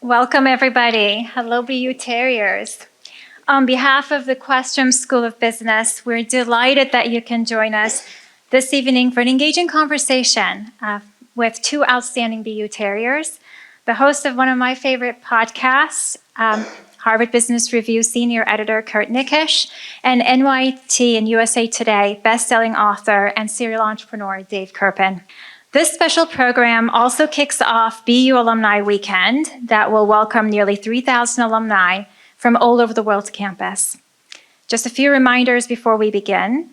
Welcome, everybody. Hello, BU Terriers. On behalf of the Questrom School of Business, we're delighted that you can join us this evening for an engaging conversation with two outstanding BU Terriers, the host of one of my favorite podcasts, Harvard Business Review Senior Editor Curt Nickisch, and NYT and USA Today bestselling author and serial entrepreneur Dave Kerpen. This special program also kicks off BU Alumni Weekend that will welcome nearly 3,000 alumni from all over the world's campus. Just a few reminders before we begin.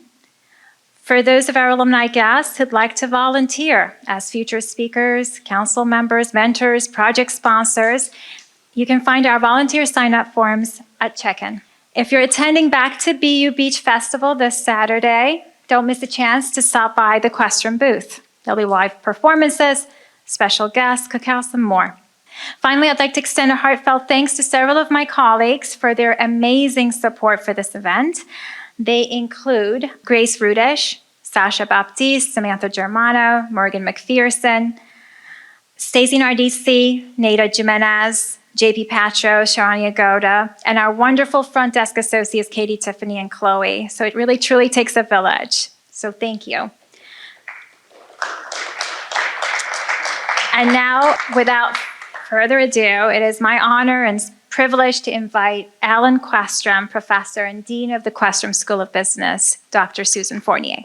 For those of our alumni guests who'd like to volunteer as future speakers, council members, mentors, project sponsors, you can find our volunteer sign-up forms at check-in. If you're attending back to BU Beach Festival this Saturday, don't miss a chance to stop by the Questrom booth. There'll be live performances, special guests, cookouts, and more. Finally, I'd like to extend a heartfelt thanks to several of my colleagues for their amazing support for this event. They include Grace Rudish, Sasha Baptiste, Samantha Germano, Morgan McPherson, Stacey Nardisi, Nada Jimenez, JP Patro, Sharanya Goda, and our wonderful front desk associates, Katie, Tiffany, and Chloe. So it really, truly takes a village. So thank you. And now, without further ado, it is my honor and privilege to invite Alan Questrom, Professor and Dean of the Questrom School of Business, Dr. Susan Fournier.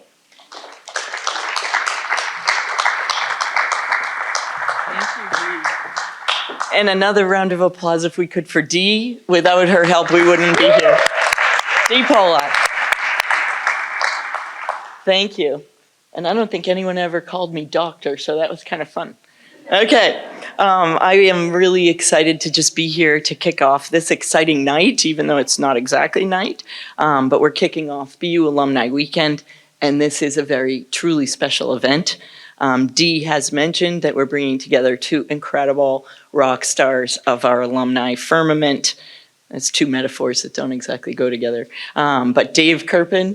Thank you, Dee. And another round of applause, if we could, for Dee. Without her help, we wouldn't be here. Dee Polat. Thank you. And I don't think anyone ever called me doctor, so that was kind of fun. Okay, I am really excited to just be here to kick off this exciting night, even though it's not exactly night, but we're kicking off BU Alumni Weekend, and this is a very truly special event. Dee has mentioned that we're bringing together two incredible rock stars of our alumni firmament. That's two metaphors that don't exactly go together, but Dave Kerpen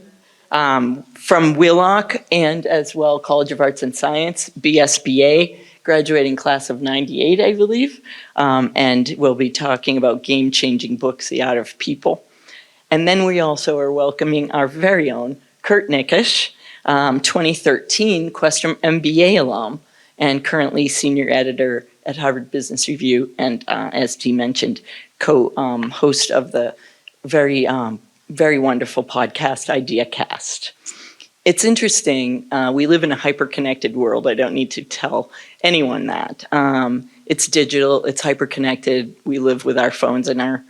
from Wheelock, and as well College of Arts and Science, BSBA, graduating class of 98, I believe, and we'll be talking about game-changing books, The Art of People. And then we also are welcoming our very own Curt Nickisch, 2013 Questrom MBA alum, and currently senior editor at Harvard Business Review, and as Dee mentioned, co-host of the very wonderful podcast Ideacast. It's interesting, we live in a hyper-connected world. I don't need to tell anyone that. It's digital, it's hyper-connected. We live with our phones in our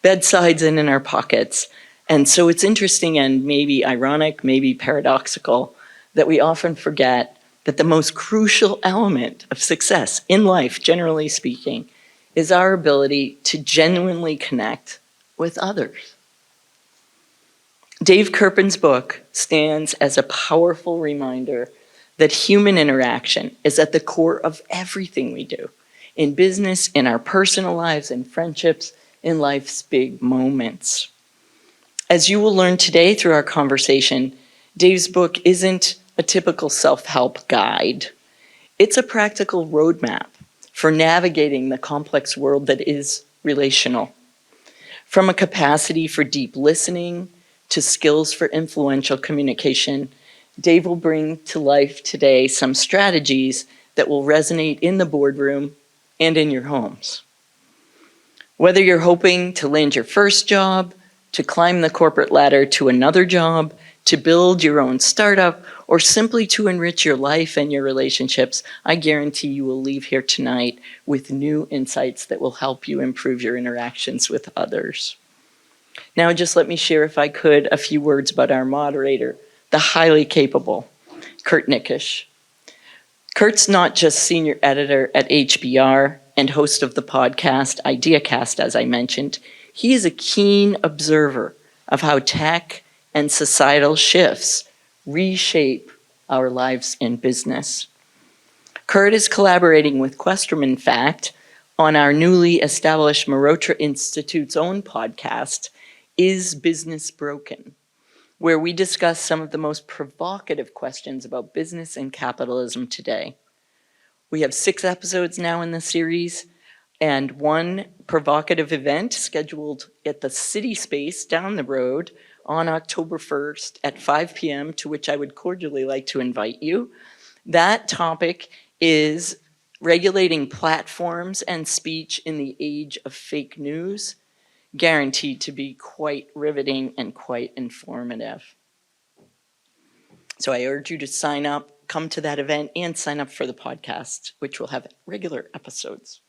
bedsides and in our pockets. And so it's interesting and maybe ironic, maybe paradoxical, that we often forget that the most crucial element of success in life, generally speaking, is our ability to genuinely connect with others. Dave Kerpen's book stands as a powerful reminder that human interaction is at the core of everything we do, in business, in our personal lives, in friendships, in life's big moments. As you will learn today through our conversation, Dave's book isn't a typical self-help guide. It's a practical roadmap for navigating the complex world that is relational. From a capacity for deep listening, to skills for influential communication, Dave will bring to life today some strategies that will resonate in the boardroom and in your homes. Whether you're hoping to land your first job, to climb the corporate ladder to another job, to build your own startup, or simply to enrich your life and your relationships, I guarantee you will leave here tonight with new insights that will help you improve your interactions with others. Now, just let me share, if I could, a few words about our moderator, the highly capable Curt Nickisch. Curt's not just senior editor at HBR and host of the podcast Ideacast, as I mentioned. He is a keen observer of how tech and societal shifts reshape our lives and business. Curt is collaborating with Questrom, in fact, on our newly established Marotra Institute's own podcast, Is Business Broken?, where we discuss some of the most provocative questions about business and capitalism today. We have 6 episodes now in the series. and one provocative event scheduled at the City Space down the road on October 1st at 5 p.m., to which I would cordially like to invite you. That topic is regulating platforms and speech in the age of fake news, guaranteed to be quite riveting and quite informative. So I urge you to sign up, come to that event, and sign up for the podcast, which will have regular episodes.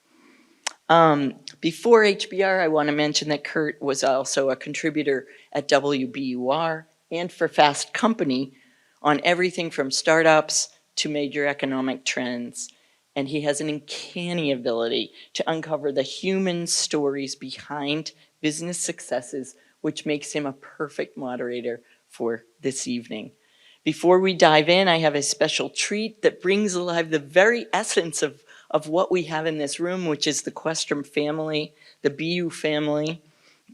Before HBR, I want to mention that Curt was also a contributor at WBUR and for Fast Company on everything from startups to major economic trends. And he has an uncanny ability to uncover the human stories behind business successes, which makes him a perfect moderator for this evening. Before we dive in, I have a special treat that brings alive the very essence of what we have in this room, which is the Questrom family, the BU family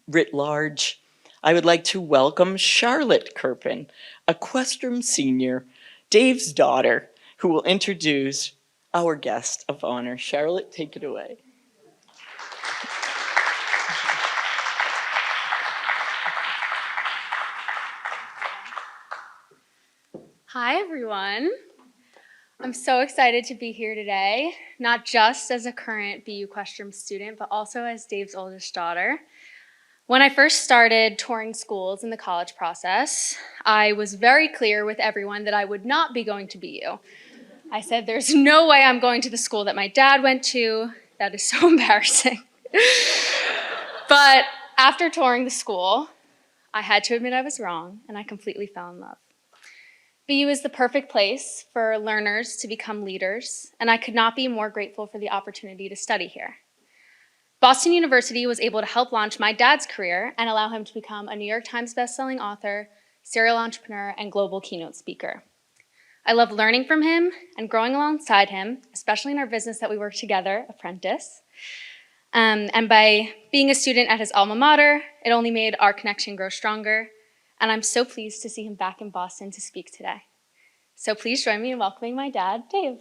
writ large. I would like to welcome Charlotte Kerpen, a Questrom senior, Dave's daughter, who will introduce our guest of honor. Charlotte, take it away. Hi, everyone. I'm so excited to be here today, not just as a current BU Questrom student, but also as Dave's oldest daughter. When I first started touring schools in the college process, I was very clear with everyone that I would not be going to BU. I said, there's no way I'm going to the school that my dad went to. That is so embarrassing. But after touring the school, I had to admit I was wrong, and I completely fell in love. BU is the perfect place for learners to become leaders, and I could not be more grateful for the opportunity to study here. Boston University was able to help launch my dad's career and allow him to become a New York Times bestselling author, serial entrepreneur, and global keynote speaker. I love learning from him and growing alongside him, especially in our business that we work together, Apprentice. And by being a student at his alma mater, it only made our connection grow stronger. And I'm so pleased to see him back in Boston to speak today. So please join me in welcoming my dad, Dave.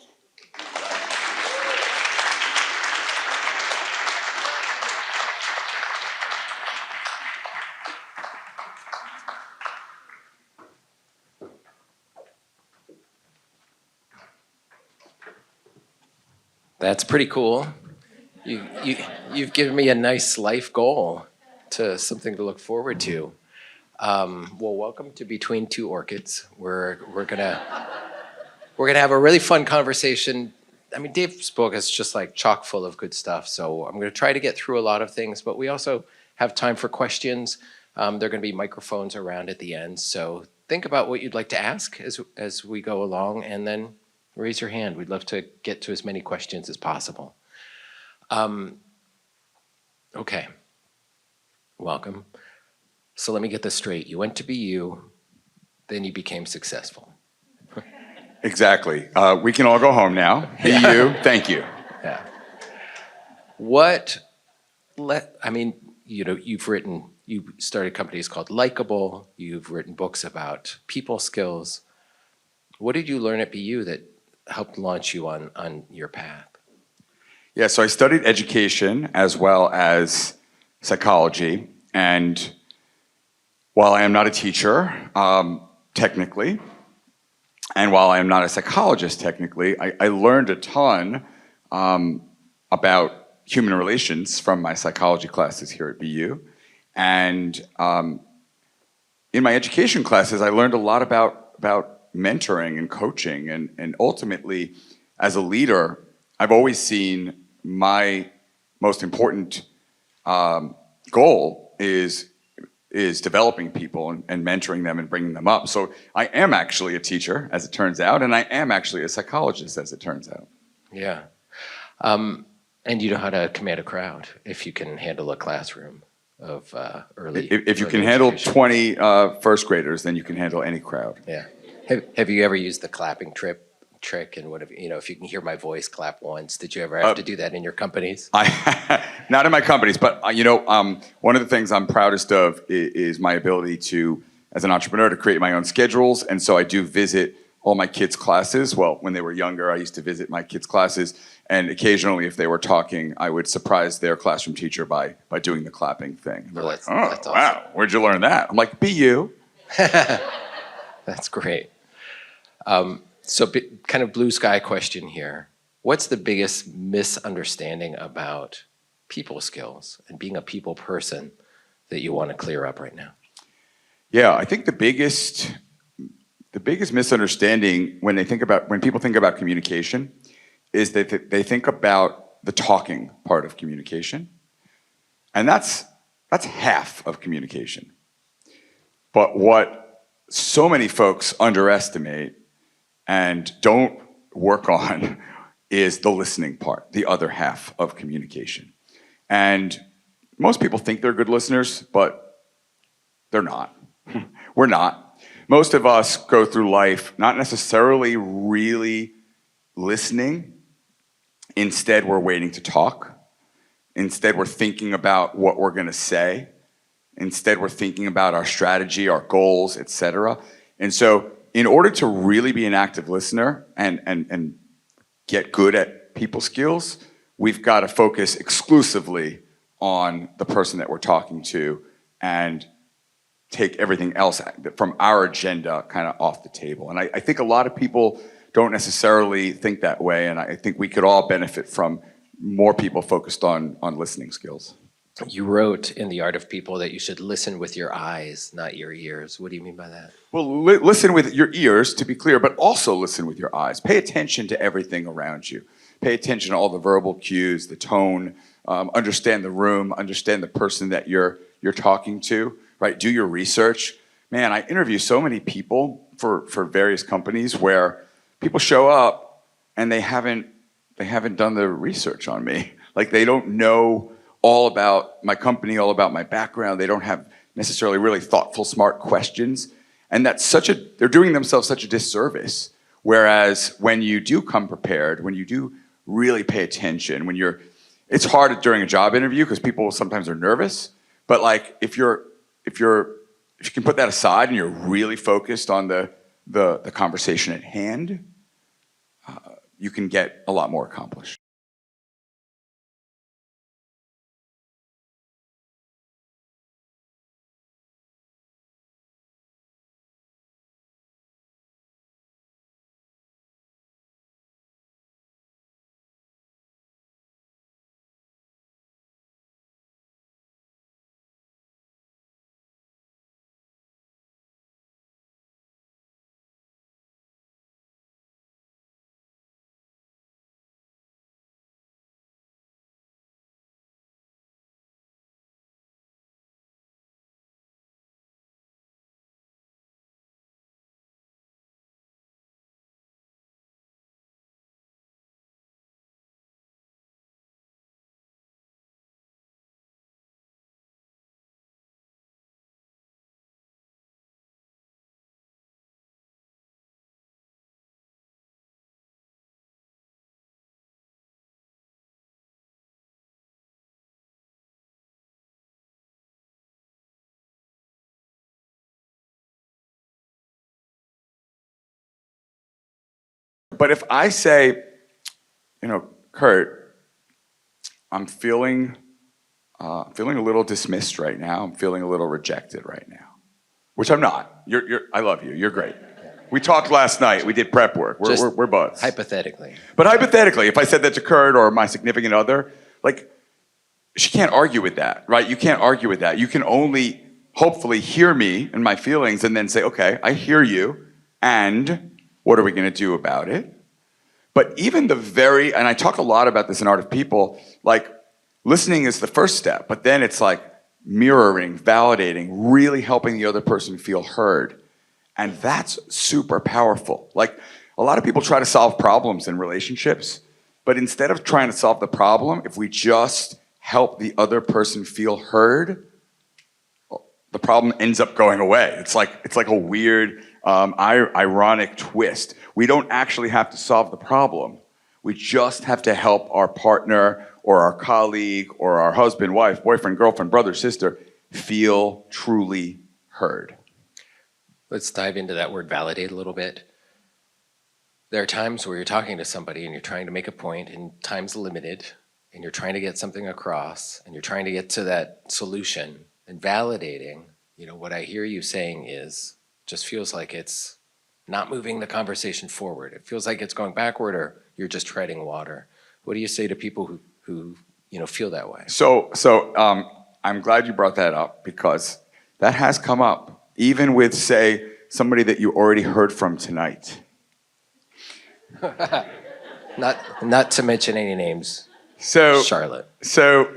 That's pretty cool. You've given me a nice life goal, to something to look forward to. Well, welcome to Between Two Orchids. We're gonna have a really fun conversation. I mean, Dave's book is just like chock full of good stuff. So I'm gonna try to get through a lot of things, but we also have time for questions. There are gonna be microphones around at the end. So think about what you'd like to ask as we go along, and then raise your hand. We'd love to get to as many questions as possible. Okay, welcome. So let me get this straight. You went to BU, then you became successful. Exactly. We can all go home now. BU, thank you. Yeah. You started companies called Likeable. You've written books about people skills. What did you learn at BU that helped launch you on your path? Yeah, so I studied education as well as psychology. And while I am not a teacher, technically, and while I am not a psychologist, technically, I learned a ton about human relations from my psychology classes here at BU. And in my education classes, I learned a lot about mentoring and coaching. And ultimately, as a leader, I've always seen my most important goal is developing people and mentoring them and bringing them up. So I am actually a teacher, as it turns out, and I am actually a psychologist, as it turns out. Yeah. And you know how to command a crowd if you can handle a classroom of early. If you can handle 20 first graders, then you can handle any crowd. Yeah. Have you ever used the clapping trick? And if you can hear my voice, clap once. Did you ever have to do that in your companies? Not in my companies, but one of the things I'm proudest of is my ability to, as an entrepreneur, to create my own schedules. And so I do visit all my kids' classes. Well, when they were younger, I used to visit my kids' classes, and occasionally, if they were talking, I would surprise their classroom teacher by doing the clapping thing. And they're like, "Oh, that's awesome. wow, where'd you learn that?" I'm like, "Be you." That's great. Kind of blue sky question here. What's the biggest misunderstanding about people skills and being a people person that you want to clear up right now? Yeah, I think the biggest misunderstanding when people think about communication is that they think about the talking part of communication, and that's half of communication. But what so many folks underestimate and don't work on is the listening part, the other half of communication. And most people think they're good listeners, but they're not. We're not. Most of us go through life not necessarily really listening. Instead, we're waiting to talk. Instead, we're thinking about what we're going to say. Instead, we're thinking about our strategy, our goals, etc. And so, in order to really be an active listener and get good at people skills, we've got to focus exclusively on the person that we're talking to and take everything else from our agenda kind of off the table. And I think a lot of people don't necessarily think that way, and I think we could all benefit from more people focused on listening skills. You wrote in The Art of People that you should listen with your eyes, not your ears. What do you mean by that? Well, listen with your ears, to be clear, but also listen with your eyes. Pay attention to everything around you. Pay attention to all the verbal cues, the tone, understand the room, understand the person that you're talking to, right? Do your research. Man, I interview so many people for various companies where people show up and they haven't done the research on me. Like, they don't know all about my company, all about my background. They don't have necessarily really thoughtful, smart questions. And they're doing themselves such a disservice. Whereas when you do come prepared, when you do really pay attention, it's hard during a job interview because people sometimes are nervous. But like, if you can put that aside and you're really focused on the conversation at hand, you can get a lot more accomplished. But if I say, Curt, I'm feeling a little dismissed right now. I'm feeling a little rejected right now, which I'm not. I love you. You're great. We talked last night. We did prep work. We're buds. Hypothetically. But hypothetically, if I said that to Curt or my significant other, like, she can't argue with that, right? You can't argue with that. You can only hopefully hear me and my feelings and then say, okay, I hear you, and what are we going to do about it? But even and I talk a lot about this in Art of People, like, listening is the first step, but then it's like mirroring, validating, really helping the other person feel heard. And that's super powerful. Like, a lot of people try to solve problems in relationships, but instead of trying to solve the problem, if we just help the other person feel heard, the problem ends up going away. It's like a weird, ironic twist. We don't actually have to solve the problem. We just have to help our partner or our colleague or our husband, wife, boyfriend, girlfriend, brother, sister feel truly heard. Let's dive into that word validate a little bit. there are times where you're talking to somebody and you're trying to make a point and time's limited and you're trying to get something across and you're trying to get to that solution and validating, what I hear you saying is just feels like it's not moving the conversation forward. It feels like it's going backward or you're just treading water. What do you say to people who feel that way? So I'm glad you brought that up because that has come up, even with, say, somebody that you already heard from tonight. Not to mention any names. So Charlotte. So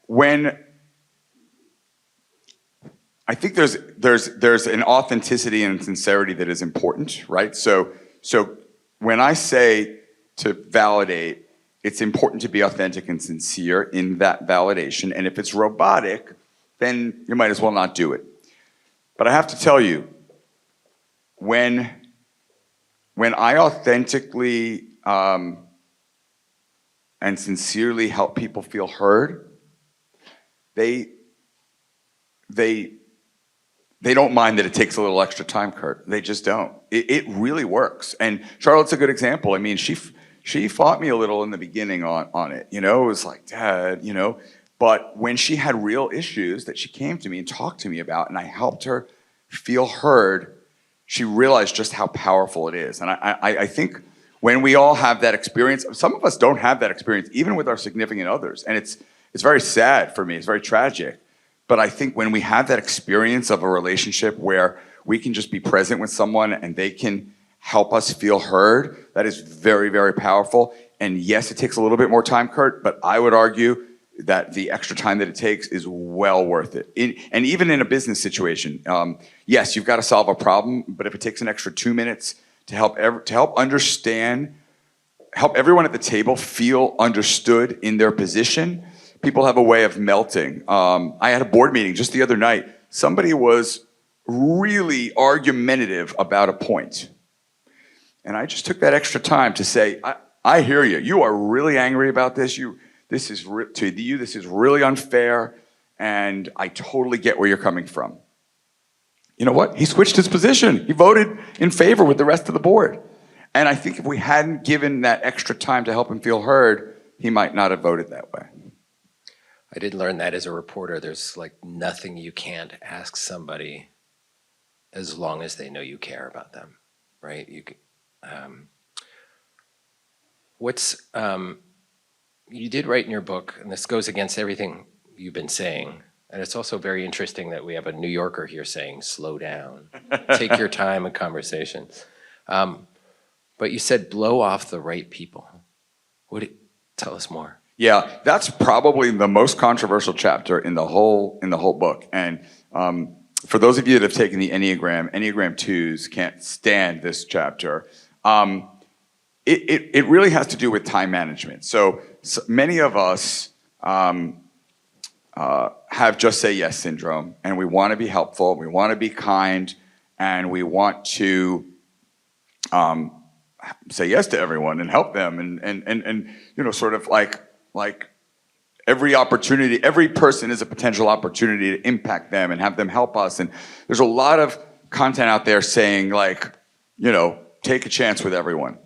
when I think there's an authenticity and sincerity that is important, right? So when I say to validate, it's important to be authentic and sincere in that validation. And if it's robotic, then you might as well not do it. But I have to tell you, when I authentically and sincerely help people feel heard, they don't mind that it takes a little extra time, Curt. They just don't. It really works. And Charlotte's a good example. I mean, she fought me a little in the beginning on it. It was like, Dad, But when she had real issues that she came to me and talked to me about, and I helped her feel heard, she realized just how powerful it is. And I think when we all have that experience, some of us don't have that experience, even with our significant others. And it's very sad for me. It's very tragic. But I think when we have that experience of a relationship where we can just be present with someone and they can help us feel heard, that is very, very powerful. And yes, it takes a little bit more time, Curt, but I would argue that the extra time that it takes is well worth it. And even in a business situation, yes, you've got to solve a problem, but if it takes an extra 2 minutes to help everyone at the table feel understood in their position, people have a way of melting. I had a board meeting just the other night. Somebody was really argumentative about a point. And I just took that extra time to say, I hear you. You are really angry about this. This is really unfair, and I totally get where you're coming from. You know what? He switched his position. He voted in favor with the rest of the board. And I think if we hadn't given that extra time to help him feel heard, he might not have voted that way. I did learn that as a reporter. There's nothing you can't ask somebody as long as they know you care about them, right? You did write in your book, and this goes against everything you've been saying, and it's also very interesting that we have a New Yorker here saying, slow down, take your time in conversations. But you said blow off the right people. Tell us more. Yeah, that's probably the most controversial chapter in the whole book. And for those of you that have taken the Enneagram 2s can't stand this chapter. It really has to do with time management. So many of us have just say yes syndrome, and we want to be helpful, we want to be kind, and we want to say yes to everyone and help them, and sort of like every person is a potential opportunity to impact them and have them help us. And there's a lot of content out there saying take a chance with everyone.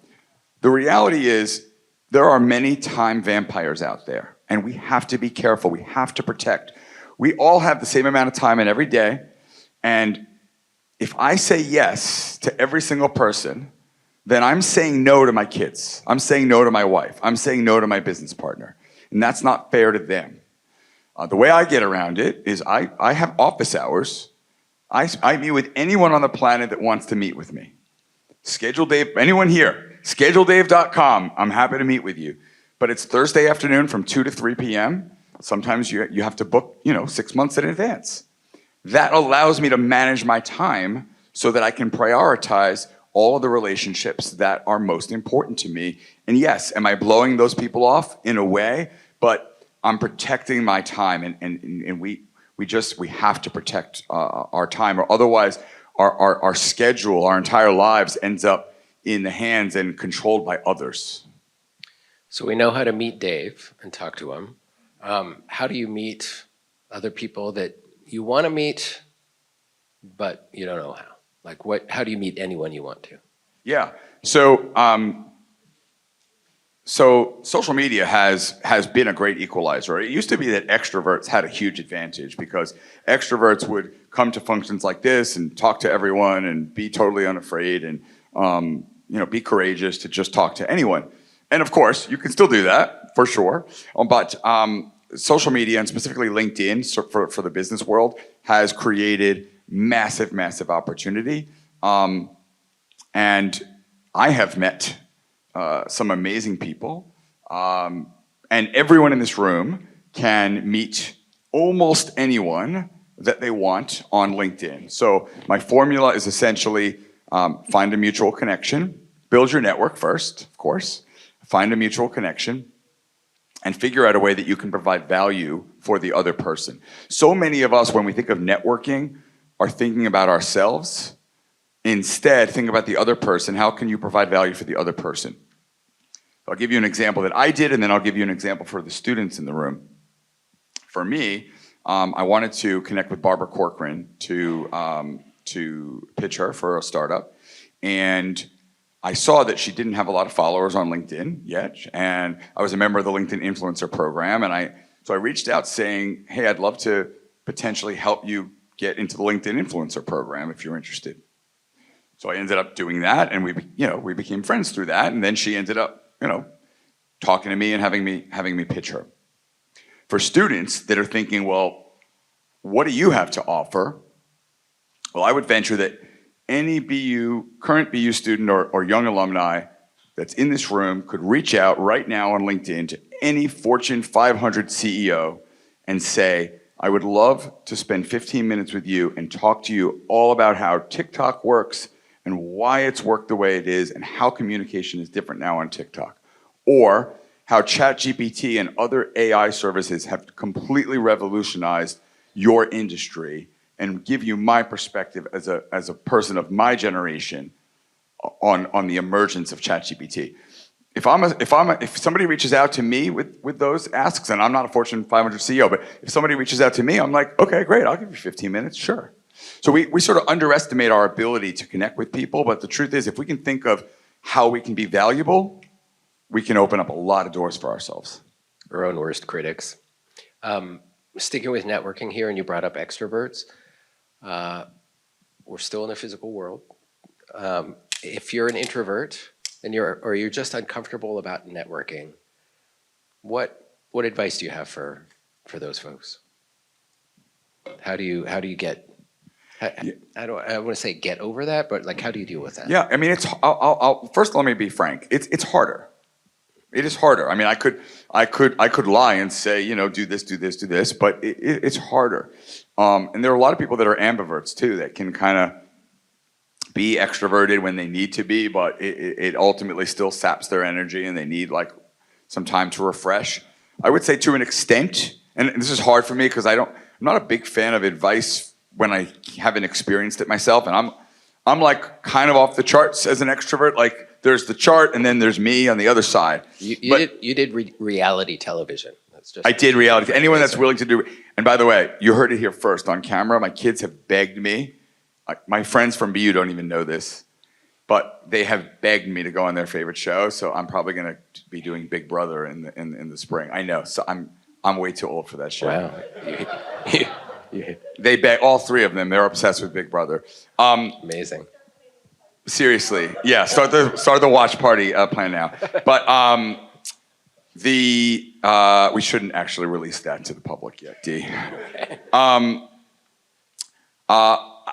The reality is there are many time vampires out there, and we have to be careful. We have to protect. We all have the same amount of time in every day, and if I say yes to every single person, then I'm saying no to my kids. I'm saying no to my wife. I'm saying no to my business partner, and that's not fair to them. The way I get around it is I have office hours. I meet with anyone on the planet that wants to meet with me. Schedule Dave, anyone here, scheduledave.com. I'm happy to meet with you. But it's Thursday afternoon from 2 to 3 p.m. Sometimes you have to book, 6 months in advance. That allows me to manage my time so that I can prioritize all of the relationships that are most important to me. And yes, am I blowing those people off in a way? But I'm protecting my time, and we have to protect our time, or otherwise our schedule, our entire lives ends up in the hands and controlled by others. So we know how to meet Dave and talk to him. How do you meet other people that you want to meet, but you don't know how? How do you meet anyone you want to? Yeah. So social media has been a great equalizer. It used to be that extroverts had a huge advantage because extroverts would come to functions like this and talk to everyone and be totally unafraid and be courageous to just talk to anyone. And of course, you can still do that for sure. But social media and specifically LinkedIn for the business world has created massive opportunity. And I have met some amazing people, and everyone in this room can meet almost anyone that they want on LinkedIn. So my formula is essentially find a mutual connection, build your network first, of course, find a mutual connection, and figure out a way that you can provide value for the other person. So many of us, when we think of networking, are thinking about ourselves. Instead, think about the other person. How can you provide value for the other person? I'll give you an example that I did, and then I'll give you an example for the students in the room. For me, I wanted to connect with Barbara Corcoran to pitch her for a startup. And I saw that she didn't have a lot of followers on LinkedIn yet. And I was a member of the LinkedIn Influencer Program. And so I reached out saying, hey, I'd love to potentially help you get into the LinkedIn Influencer Program if you're interested. So I ended up doing that, and we became friends through that. And then she ended up, talking to me and having me pitch her. For students that are thinking, well, what do you have to offer? Well, I would venture that any current BU student or young alumni that's in this room could reach out right now on LinkedIn to any Fortune 500 CEO and say, I would love to spend 15 minutes with you and talk to you all about how TikTok works and why it's worked the way it is and how communication is different now on TikTok. Or how ChatGPT and other AI services have completely revolutionized your industry and give you my perspective as a person of my generation on the emergence of ChatGPT. If somebody reaches out to me with those asks, and I'm not a Fortune 500 CEO, but if somebody reaches out to me, I'm like, okay, great, I'll give you 15 minutes, sure. So we sort of underestimate our ability to connect with people, but the truth is, if we can think of how we can be valuable, we can open up a lot of doors for ourselves. Our own worst critics. Sticking with networking here, and you brought up extroverts. We're still in a physical world. If you're an introvert and you're just uncomfortable about networking, what advice do you have for those folks? How do you get? I want to say get over that, but like, how do you deal with that? Yeah, I mean, first let me be frank. It's harder. It is harder. I mean, I could lie and say, do this, but it's harder. And there are a lot of people that are ambiverts too, that can kind of be extroverted when they need to be, but it ultimately still saps their energy and they need like some time to refresh. I would say to an extent, and this is hard for me because I'm not a big fan of advice when I haven't experienced it myself, and I'm like kind of off the charts as an extrovert. Like there's the chart and then there's me on the other side. You did reality television. I did reality. Anyone that's willing to do, and by the way, you heard it here first on camera. My kids have begged me. My friends from BU don't even know this, but they have begged me to go on their favorite show. So I'm probably going to be doing Big Brother in the spring. I know. So I'm way too old for that show. Wow. They beg, all three of them. They're obsessed with Big Brother. Amazing. Seriously, yeah. Start the watch party plan now. But we shouldn't actually release that to the public yet, Dee.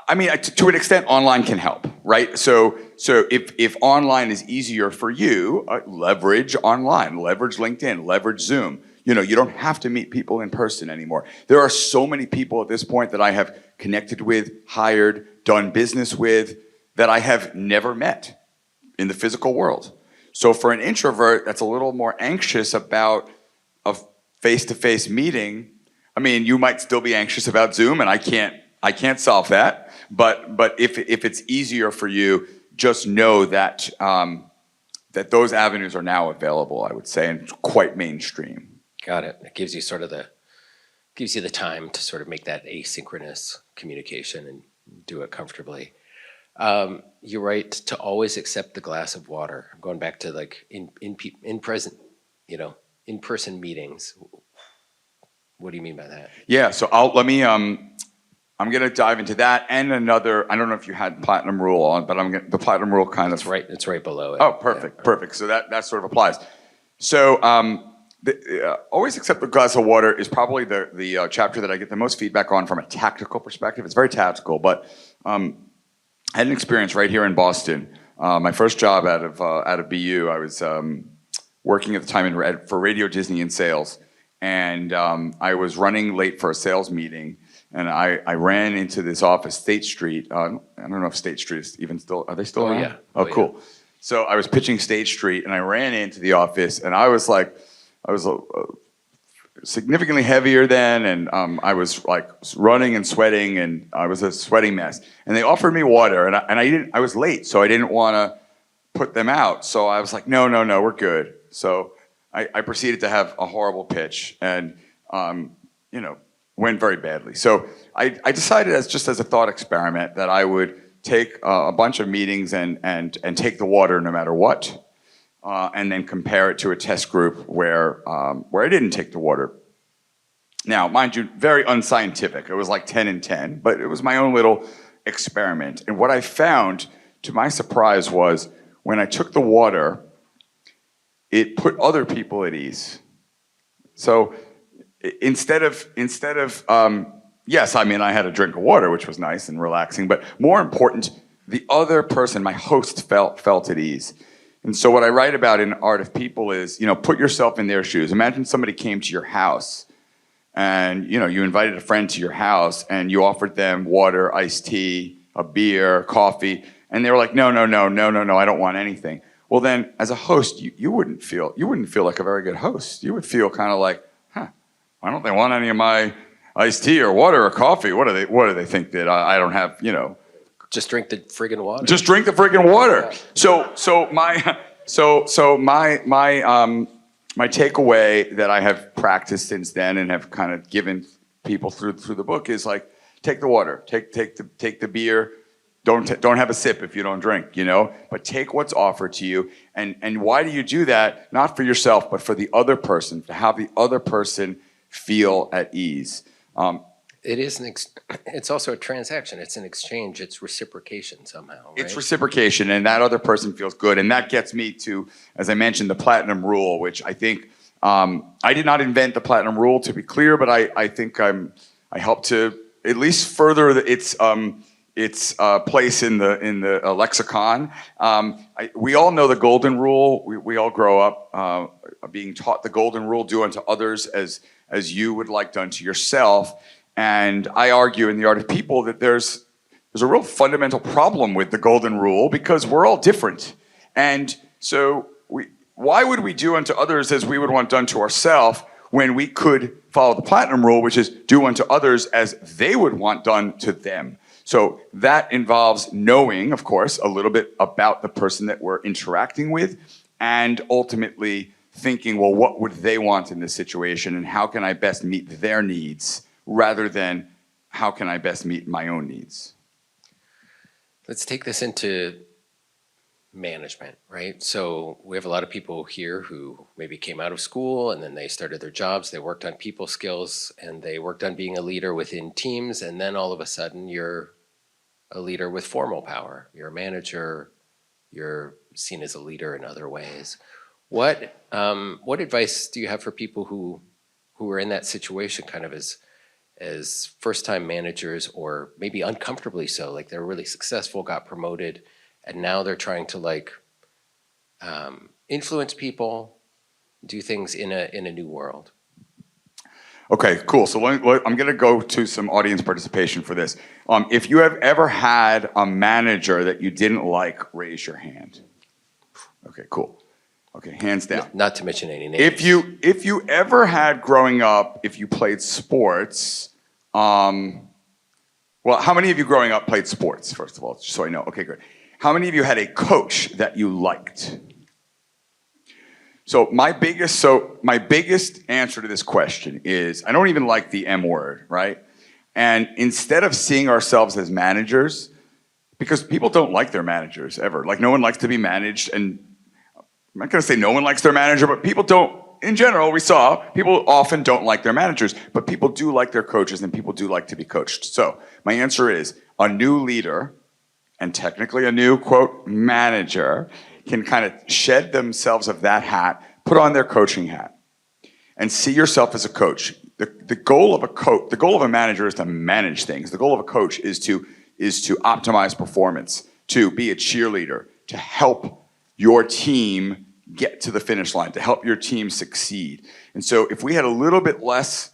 I mean, to an extent, online can help, right? So if online is easier for you, leverage online, leverage LinkedIn, leverage Zoom. You don't have to meet people in person anymore. There are so many people at this point that I have connected with, hired, done business with, that I have never met in the physical world. So for an introvert that's a little more anxious about a face-to-face meeting, I mean, you might still be anxious about Zoom, and I can't solve that. But if it's easier for you, just know that that those avenues are now available, I would say, and quite mainstream. Got it. It gives you the time to sort of make that asynchronous communication and do it comfortably. You're right to always accept the glass of water. I'm going back to like in person meetings. What do you mean by that? Yeah, so I'm gonna dive into that and another. I don't know if you had platinum rule on, but the platinum rule kind of. It's right below it. Oh, perfect, Yeah. perfect. So that sort of applies. So always accept the glass of water is probably the chapter that I get the most feedback on from a tactical perspective. It's very tactical, but I had an experience right here in Boston. My first job out of BU, I was working at the time for Radio Disney in sales, and I was running late for a sales meeting, and I ran into this office, State Street. I don't know if State Street is even still. Are they still around? Yeah. Oh, cool. Yeah. So I was pitching State Street, and I ran into the office, and I was significantly heavier then, and I was like running and sweating, and I was a sweating mess. And they offered me water, and I was late, so I didn't want to put them out. So I was like, no, we're good. So I proceeded to have a horrible pitch, and went very badly. So I decided as a thought experiment that I would take a bunch of meetings and take the water no matter what, and then compare it to a test group where I didn't take the water. Now, mind you, very unscientific. It was like 10 and 10, but it was my own little experiment. And what I found, to my surprise, was when I took the water, it put other people at ease. So instead of yes, I mean, I had a drink of water, which was nice and relaxing, but more important, the other person, my host, felt at ease. And so what I write about in Art of People is, put yourself in their shoes. Imagine somebody came to your house and, you invited a friend to your house and you offered them water, iced tea, a beer, coffee, and they were like, no, I don't want anything. Well, then as a host, you wouldn't feel like a very good host. You would feel kind of like, why don't they want any of my iced tea or water or coffee? What do they think that I don't have, Just drink the friggin' water. Just drink the friggin' water. So my takeaway that I have practiced since then and have kind of given people through the book is like, take the water, take the beer. Don't have a sip if you don't drink, but take what's offered to you. And why do you do that? Not for yourself, but for the other person, to have the other person feel at ease. It's also a transaction. It's an exchange. It's reciprocation somehow. Right? It's reciprocation, and that other person feels good. And that gets me to, as I mentioned, the platinum rule, which I think I did not invent the platinum rule, to be clear, but I think I helped to at least further its place in the lexicon. We all know the golden rule. We all grow up being taught the golden rule: do unto others as you would like done to yourself. And I argue in The Art of People that there's a real fundamental problem with the golden rule because we're all different. And so why would we do unto others as we would want done to ourselves when we could follow the platinum rule, which is do unto others as they would want done to them? So that involves knowing, of course, a little bit about the person that we're interacting with, and ultimately thinking, well, what would they want in this situation, and how can I best meet their needs, rather than how can I best meet my own needs? Let's take this into management, right? So we have a lot of people here who maybe came out of school and then they started their jobs, they worked on people skills, and they worked on being a leader within teams, and then all of a sudden you're a leader with formal power. You're a manager, you're seen as a leader in other ways. What advice do you have for people who are in that situation, kind of as first-time managers, or maybe uncomfortably so, like they're really successful, got promoted, and now they're trying to influence people, do things in a new world? Okay, cool. So I'm going to go to some audience participation for this. If you have ever had a manager that you didn't like, raise your hand. Okay, cool. Okay, hands down. Not to mention any names. If you ever had growing up, if you played sports, well, how many of you growing up played sports, first of all, just so I know? Okay, great. How many of you had a coach that you liked? So my biggest answer to this question is, I don't even like the M word, right? And instead of seeing ourselves as managers, because people don't like their managers ever. Like, no one likes to be managed, and I'm not going to say no one likes their manager, but people don't, in general, we saw, people often don't like their managers, but people do like their coaches, and people do like to be coached. So my answer is, a new leader, and technically a new, quote, manager, can kind of shed themselves of that hat, put on their coaching hat, and see yourself as a coach. The goal of a manager is to manage things. The goal of a coach is to optimize performance, to be a cheerleader, to help your team get to the finish line, to help your team succeed. And so if we had a little bit less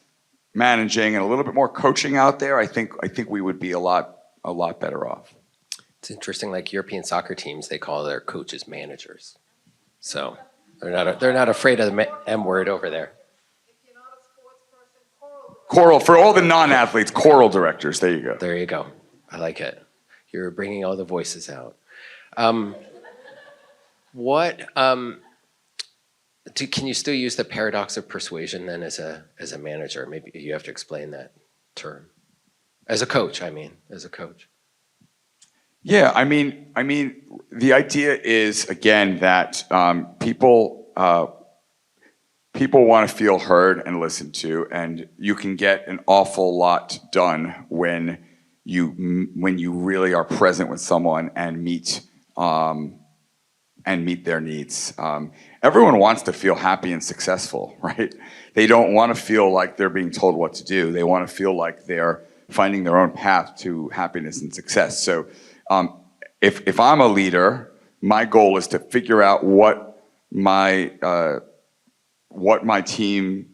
managing and a little bit more coaching out there, I think we would be a lot better off. It's interesting, like European soccer teams, they call their coaches managers. So they're not afraid of the M word over there. Choral, for all the non-athletes, choral directors. There you go. There you go. I like it. You're bringing all the voices out. Can you still use the paradox of persuasion then as a manager? Maybe you have to explain that term. As a coach, as a coach. Yeah, I mean, the idea is, again, that people want to feel heard and listened to, and you can get an awful lot done when you really are present with someone and meet their needs. Everyone wants to feel happy and successful, right? They don't want to feel like they're being told what to do. They want to feel like they're finding their own path to happiness and success. So if I'm a leader, my goal is to figure out what my team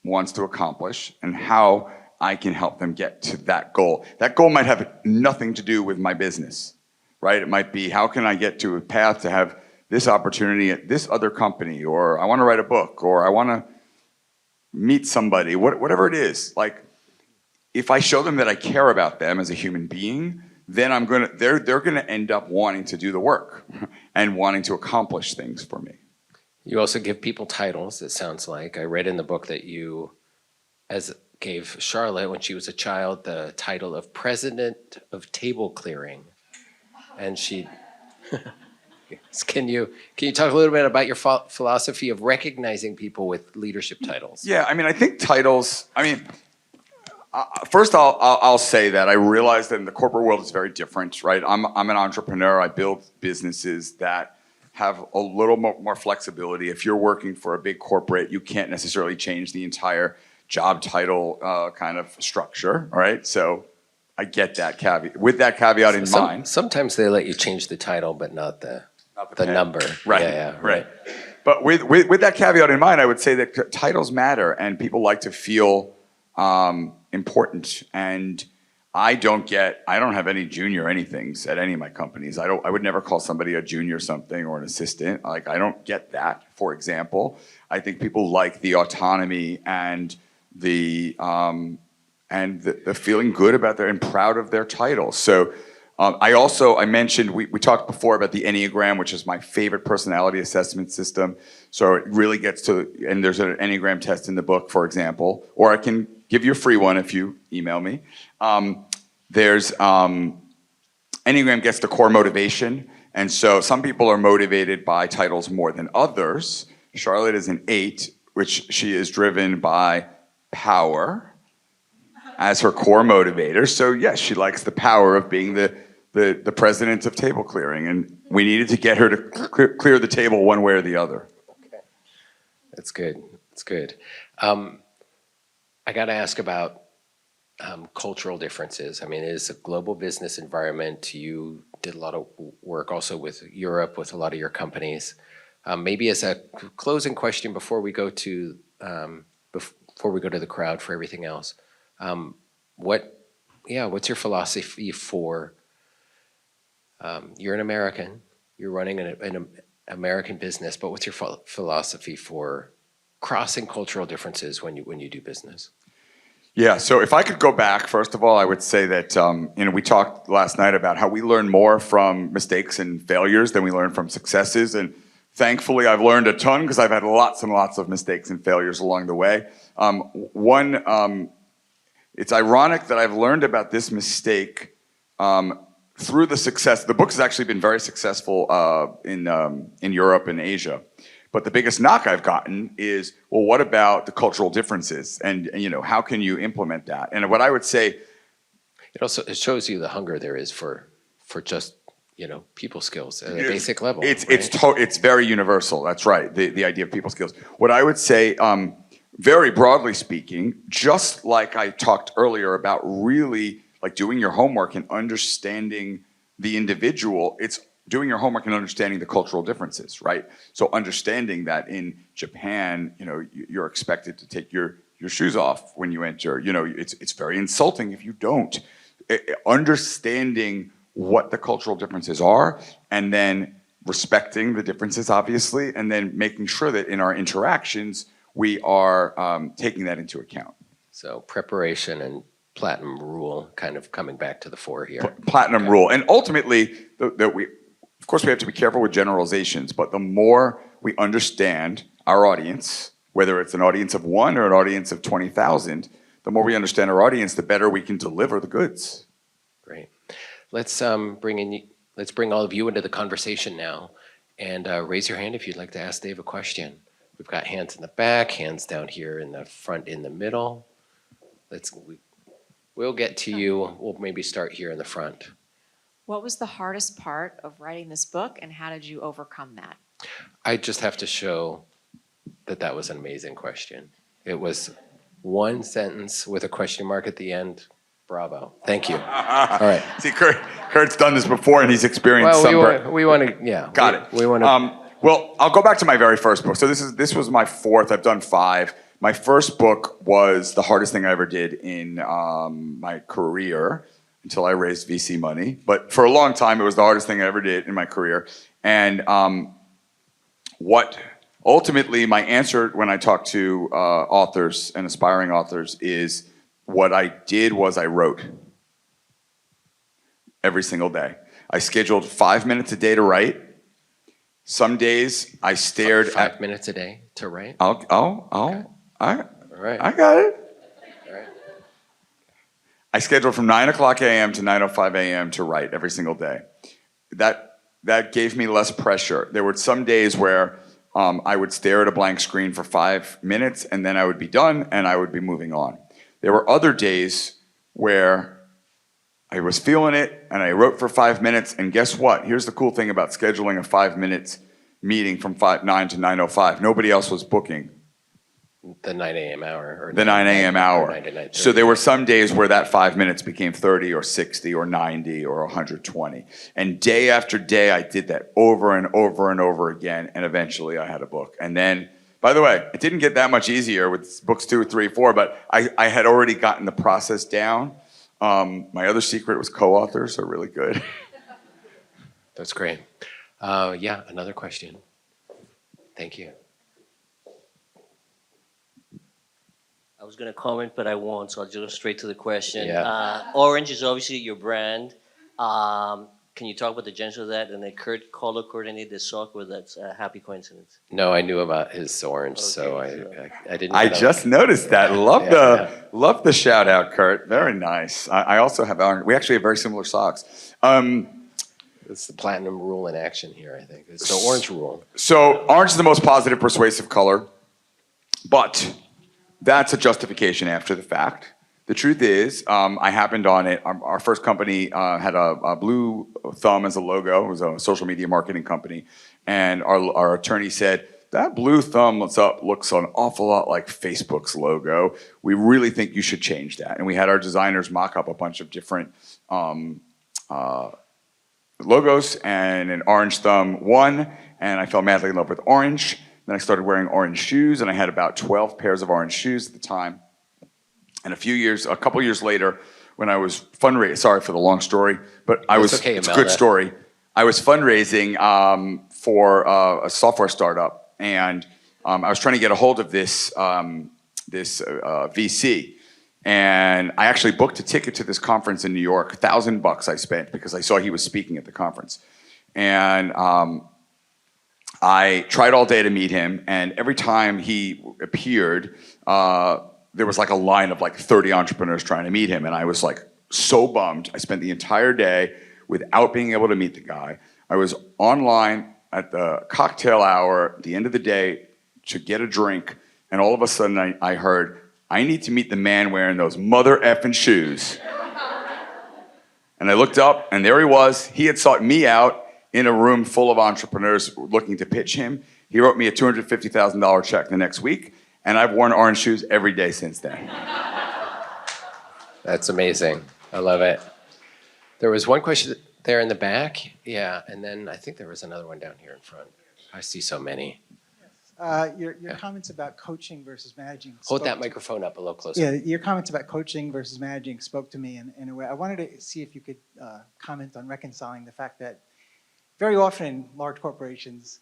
wants to accomplish and how I can help them get to that goal. That goal might have nothing to do with my business, right? It might be, how can I get to a path to have this opportunity at this other company, or I want to write a book, or I want to meet somebody, whatever it is. Like, if I show them that I care about them as a human being, then they're gonna end up wanting to do the work and wanting to accomplish things for me. You also give people titles, it sounds like. I read in the book that you gave Charlotte, when she was a child, the title of President of Table Clearing. And she... Can you talk a little bit about your philosophy of recognizing people with leadership titles? Yeah, I think titles, first I'll say that I realize that in the corporate world it's very different, right? I'm an entrepreneur. I build businesses that have a little more flexibility. If you're working for a big corporate, you can't necessarily change the entire job title kind of structure, all right? So I get that caveat. With that caveat in mind. Sometimes they let you change the title, but not the number. Right, yeah, right. But with that caveat in mind, I would say that titles matter, and people like to feel important. And I don't have any junior anythings at any of my companies. I would never call somebody a junior something or an assistant. Like, I don't get that, for example. I think people like the autonomy and the feeling good about and proud of their titles. So I mentioned, we talked before about the Enneagram, which is my favorite personality assessment system. So it really gets to, and there's an Enneagram test in the book, for example, or I can give you a free one if you email me. Enneagram gets to core motivation. And so some people are motivated by titles more than others. Charlotte is an 8, which she is driven by power as her core motivator. So yes, she likes the power of being the president of table clearing, and we needed to get her to clear the table one way or the other. Okay, that's good. That's good. I got to ask about cultural differences. It is a global business environment. You did a lot of work also with Europe, with a lot of your companies. Maybe as a closing question before we go to the crowd for everything else. What's your philosophy for, you're an American, you're running an American business, but what's your philosophy for crossing cultural differences when you do business? Yeah, so if I could go back, first of all, I would say that, we talked last night about how we learn more from mistakes and failures than we learn from successes. And thankfully, I've learned a ton because I've had lots and lots of mistakes and failures along the way. It's ironic that I've learned about this mistake through the success, the book has actually been very successful in Europe and Asia. But the biggest knock I've gotten is, well, what about the cultural differences? And how can you implement that? And what I would say, it shows you the hunger there is for just people skills at a basic level. It's very universal. That's right. The idea of people skills. What I would say, very broadly speaking, just like I talked earlier about really like doing your homework and understanding the individual, it's doing your homework and understanding the cultural differences, right? So understanding that in Japan, you're expected to take your shoes off when you enter. It's very insulting if you don't. Understanding what the cultural differences are, and then respecting the differences, obviously, and then making sure that in our interactions, we are taking that into account. So preparation and platinum rule kind of coming back to the fore here. Platinum rule. And ultimately, of course, we have to be careful with generalizations, but the more we understand our audience, whether it's an audience of 1 or an audience of 20,000, the more we understand our audience, the better we can deliver the goods. Great. Let's bring all of you into the conversation now, and raise your hand if you'd like to ask Dave a question. We've got hands in the back, hands down here in the front, in the middle. We'll get to you. We'll maybe start here in the front. What was the hardest part of writing this book, and how did you overcome that? I just have to show that was an amazing question. It was one sentence with a question mark at the end. Bravo. Thank you. All right. See, Kurt's done this before, and he's experienced we want to, yeah. Got it. We want to. Well, I'll go back to my very first book. So this was my 4th. I've done 5. My first book was the hardest thing I ever did in my career until I raised VC money. But for a long time, it was the hardest thing I ever did in my career. And what ultimately my answer when I talk to authors and aspiring authors is, what I did was I wrote every single day. I scheduled 5 minutes a day to write. Some days I stared at 5 minutes a day to write. All right. I got it. All right. I scheduled from 9:00 a.m. to 9:05 a.m. to write every single day. That gave me less pressure. There were some days where I would stare at a blank screen for 5 minutes, and then I would be done, and I would be moving on. There were other days where I was feeling it, and I wrote for 5 minutes, and guess what? Here's the cool thing about scheduling a 5-minute meeting from 9 to 9:05. Nobody else was booking. The 9 a.m. hour. The 9 a.m. hour. 9 to 9:30. So there were some days where that 5 minutes became 30 or 60 or 90 or 120. And day after day, I did that over and over and over again, and eventually I had a book. And then, by the way, it didn't get that much easier with books 2, 3, 4, but I had already gotten the process down. My other secret was co-authors are really good. That's great. Another question. Thank you. I was going to comment, but I won't, so I'll just go straight to the question. Yeah. Orange is obviously your brand. Can you talk about the genesis of that? And then Curt coordinated the software. That's a happy coincidence. No, I knew about his orange, so I didn't. I just noticed that. Love the shout out, Curt. Very nice. I also have orange. We actually have very similar socks. It's the platinum rule in action here, I think. It's the orange rule. So orange is the most positive, persuasive color, but that's a justification after the fact. The truth is, I happened on it. Our first company had a blue thumb as a logo. It was a social media marketing company. And our attorney said, that blue thumb looks an awful lot like Facebook's logo. We really think you should change that. And we had our designers mock up a bunch of different logos, and an orange thumb won. And I fell madly in love with orange. Then I started wearing orange shoes, and I had about 12 pairs of orange shoes at the time. And a couple years later, when I was fundraising, sorry for the long story, but it's a good story. I was fundraising for a software startup, and I was trying to get a hold of this VC. And I actually booked a ticket to this conference in New York, $1,000 I spent because I saw he was speaking at the conference. And I tried all day to meet him, and every time he appeared, there was like a line of like 30 entrepreneurs trying to meet him, and I was like so bummed. I spent the entire day without being able to meet the guy. I was online at the cocktail hour at the end of the day to get a drink, and all of a sudden I heard, I need to meet the man wearing those mother effing shoes. And I looked up, and there he was. He had sought me out in a room full of entrepreneurs looking to pitch him. He wrote me a $250,000 check the next week, and I've worn orange shoes every day since then. That's amazing. I love it. There was one question there in the back. Yeah, and then I think there was another one down here in front. I see so many. Your comments about coaching versus managing. Hold that microphone up a little closer. Yeah, your comments about coaching versus managing spoke to me in a way. I wanted to see if you could comment on reconciling the fact that very often in large corporations,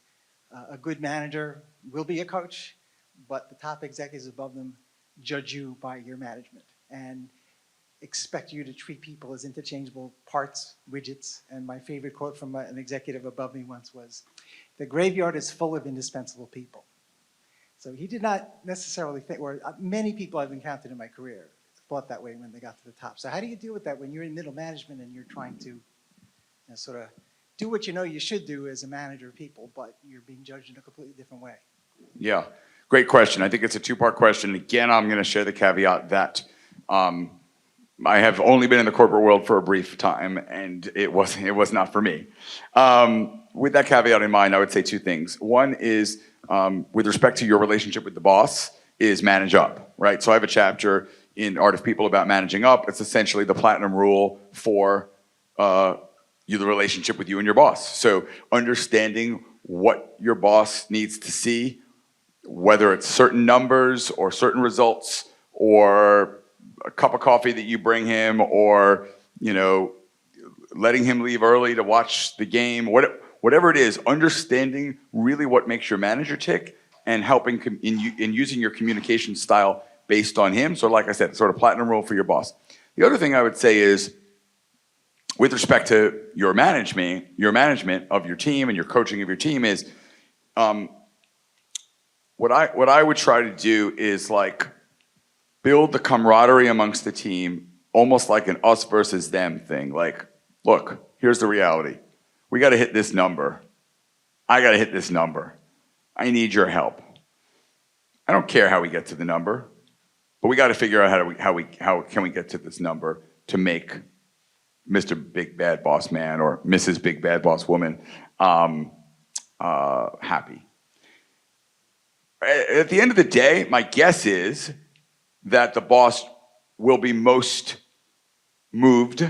a good manager will be a coach, but the top executives above them judge you by your management and expect you to treat people as interchangeable parts, widgets. And my favorite quote from an executive above me once was, "The graveyard is full of indispensable people." So he did not necessarily think, or many people I've encountered in my career thought that way when they got to the top. So how do you deal with that when you're in middle management and you're trying to sort of do what you know you should do as a manager of people, but you're being judged in a completely different way? Yeah, great question. I think it's a two-part question. Again, I'm going to share the caveat that I have only been in the corporate world for a brief time, and it was not for me. With that caveat in mind, I would say two things. One is, with respect to your relationship with the boss, is manage up, right? So I have a chapter in Art of People about managing up. It's essentially the platinum rule for the relationship with you and your boss. So understanding what your boss needs to see, whether it's certain numbers or certain results or a cup of coffee that you bring him, or letting him leave early to watch the game, whatever it is, understanding really what makes your manager tick and helping in using your communication style based on him. So like I said, sort of platinum rule for your boss. The other thing I would say is, with respect to your management of your team and your coaching of your team is, what I would try to do is like build the camaraderie amongst the team, almost like an us versus them thing. Like, look, here's the reality. We got to hit this number. I got to hit this number. I need your help. I don't care how we get to the number, but we got to figure out how can we get to this number to make Mr. Big Bad Boss Man or Mrs. Big Bad Boss Woman happy. At the end of the day, my guess is that the boss will be most moved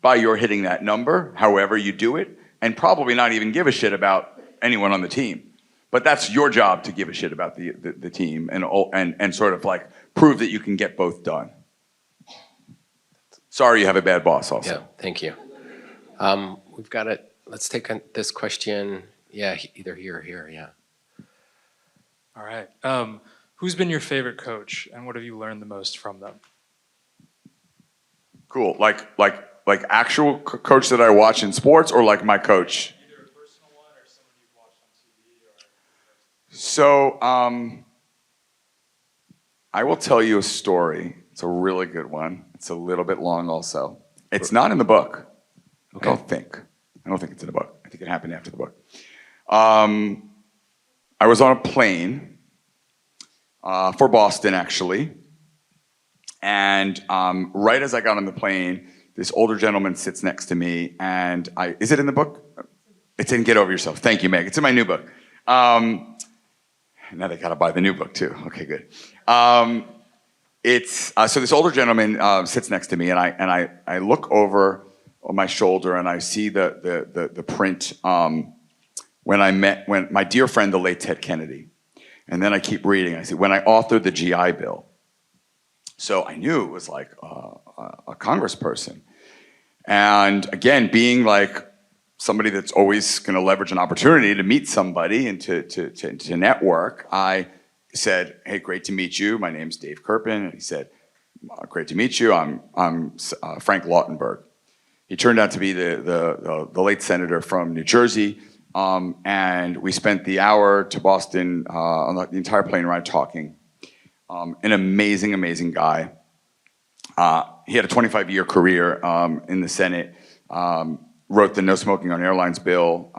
by your hitting that number, however you do it, and probably not even give a shit about anyone on the team. But that's your job to give a shit about the team and sort of like prove that you can get both done. Sorry you have a bad boss also. Yeah, thank you. We've got it. Let's take this question. Yeah, either here or here, yeah. All right. Who's been your favorite coach, and what have you learned the most from them? Cool. Like actual coach that I watch in sports, or like my coach? Either a personal one or someone you've watched on TV or... So, I will tell you a story. It's a really good one. It's a little bit long also. It's not in the book. Okay. I don't think it's in the book. I think it happened after the book. I was on a plane for Boston, actually. And right as I got on the plane, this older gentleman sits next to me, and is it in the book? It's in Get Over Yourself. Thank you, Meg. It's in my new book. Now they gotta buy the new book too. Okay, good. So this older gentleman sits next to me, and I look over on my shoulder, and I see the print when my dear friend, the late Ted Kennedy. And then I keep reading. I see when I authored the GI Bill. So I knew it was like a congressperson. And again, being like somebody that's always going to leverage an opportunity to meet somebody and to network, I said, "Hey, great to meet you. My name's Dave Kerpen." And he said, "Great to meet you. I'm Frank Lautenberg." He turned out to be the late senator from New Jersey, and we spent the hour to Boston on the entire plane ride talking. An amazing, amazing guy. He had a 25-year career in the Senate. wrote the No Smoking on Airlines bill,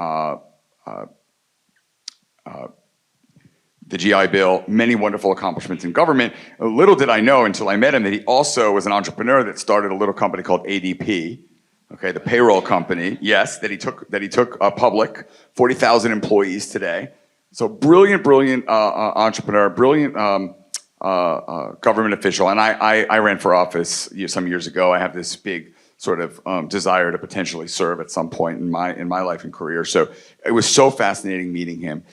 the GI Bill, many wonderful accomplishments in government. Little did I know until I met him that he also was an entrepreneur that started a little company called ADP, okay, the payroll company, yes, that he took public, 40,000 employees today. So brilliant entrepreneur, brilliant government official. And I ran for office some years ago. I have this big sort of desire to potentially serve at some point in my life and career. So it was so fascinating meeting him.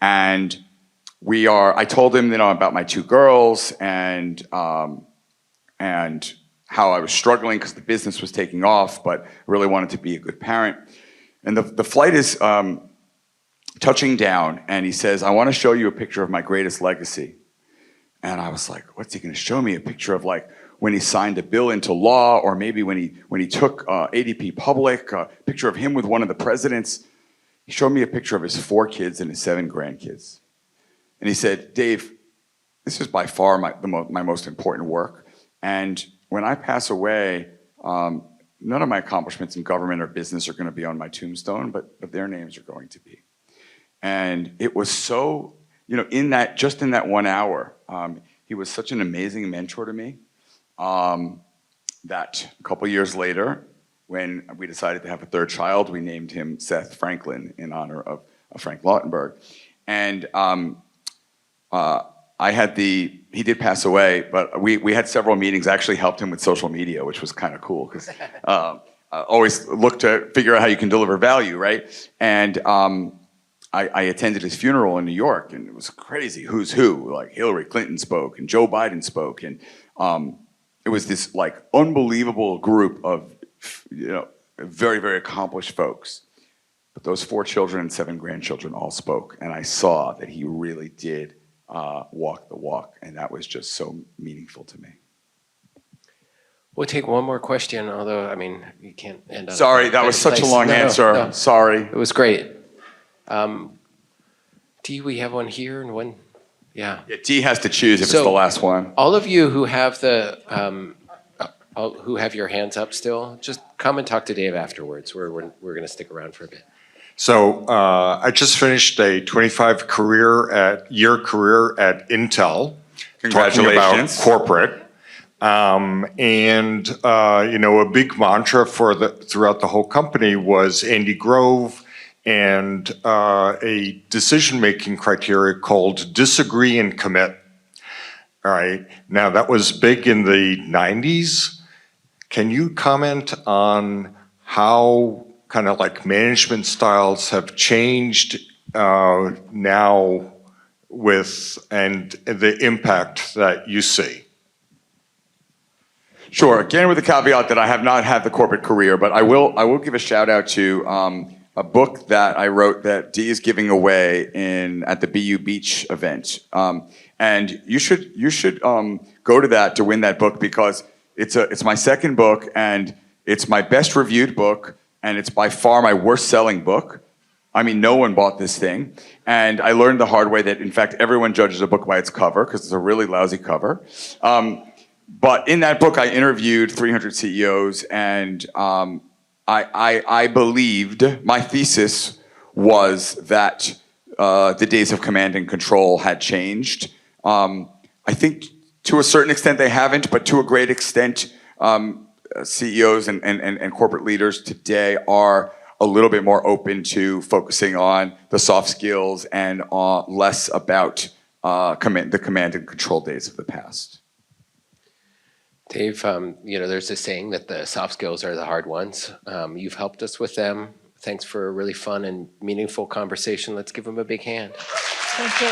And I told him, about my two girls and how I was struggling because the business was taking off, but really wanted to be a good parent. And the flight is touching down, and he says, "I want to show you a picture of my greatest legacy." And I was like, what's he going to show me? A picture of like when he signed a bill into law, or maybe when he took ADP public, a picture of him with one of the presidents. He showed me a picture of his 4 kids and his 7 grandkids. And he said, "Dave, this is by far my most important work. And when I pass away, none of my accomplishments in government or business are going to be on my tombstone, but their names are going to be." And it was so, in that 1 hour, he was such an amazing mentor to me that a couple years later, when we decided to have a 3rd child, we named him Seth Franklin in honor of Frank Lautenberg. And he did pass away, but we had several meetings. I actually helped him with social media, which was kind of cool because I always look to figure out how you can deliver value, right? And I attended his funeral in New York, and it was crazy. Who's who? Like Hillary Clinton spoke, and Joe Biden spoke, and it was this like unbelievable group of very, very accomplished folks. But those 4 children and 7 grandchildren all spoke, and I saw that he really did walk the walk, and that was just so meaningful to me. We'll take one more question, although, you can't end on... Sorry, that was such a long answer. No. Sorry. It was great. Dee, we have one here and one... Yeah, Dee has to choose if it's the last one. All of you who have who have your hands up still, just come and talk to Dave afterwards. We're going to stick around for a bit. So I just finished a 25-year career at Intel. Congratulations. Talking about corporate. A big mantra throughout the whole company was Andy Grove and a decision-making criteria called disagree and commit. All right. Now, that was big in the 90s. Can you comment on how kind of like management styles have changed now and the impact that you see? Sure. Again, with the caveat that I have not had the corporate career, but I will give a shout out to a book that I wrote that Dee is giving away at the BU Beach event. And you should go to that to win that book, because it's my 2nd book, and it's my best reviewed book, and it's by far my worst selling book. No one bought this thing. And I learned the hard way that, in fact, everyone judges a book by its cover, because it's a really lousy cover. But in that book, I interviewed 300 CEOs, and I believed, my thesis was that the days of command and control had changed. I think to a certain extent they haven't, but to a great extent, CEOs and corporate leaders today are a little bit more open to focusing on the soft skills and less about the command and control days of the past. Dave, there's this saying that the soft skills are the hard ones. You've helped us with them. Thanks for a really fun and meaningful conversation. Let's give him a big hand. Thank you.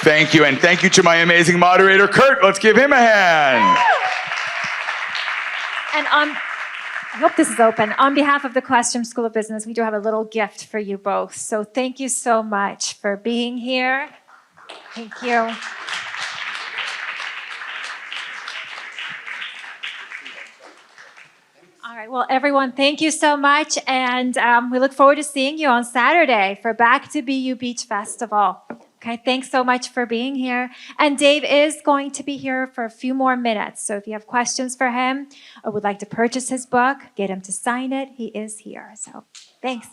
Thank you, and thank you to my amazing moderator, Curt. Let's give him a hand. And I hope this is open. On behalf of the Questrom School of Business, we do have a little gift for you both. So thank you so much for being here. Thank you. All right, well, everyone, thank you so much. And we look forward to seeing you on Saturday for Back to BU Beach Festival. Okay, thanks so much for being here. And Dave is going to be here for a few more minutes. So if you have questions for him or would like to purchase his book, get him to sign it, he is here. So thanks.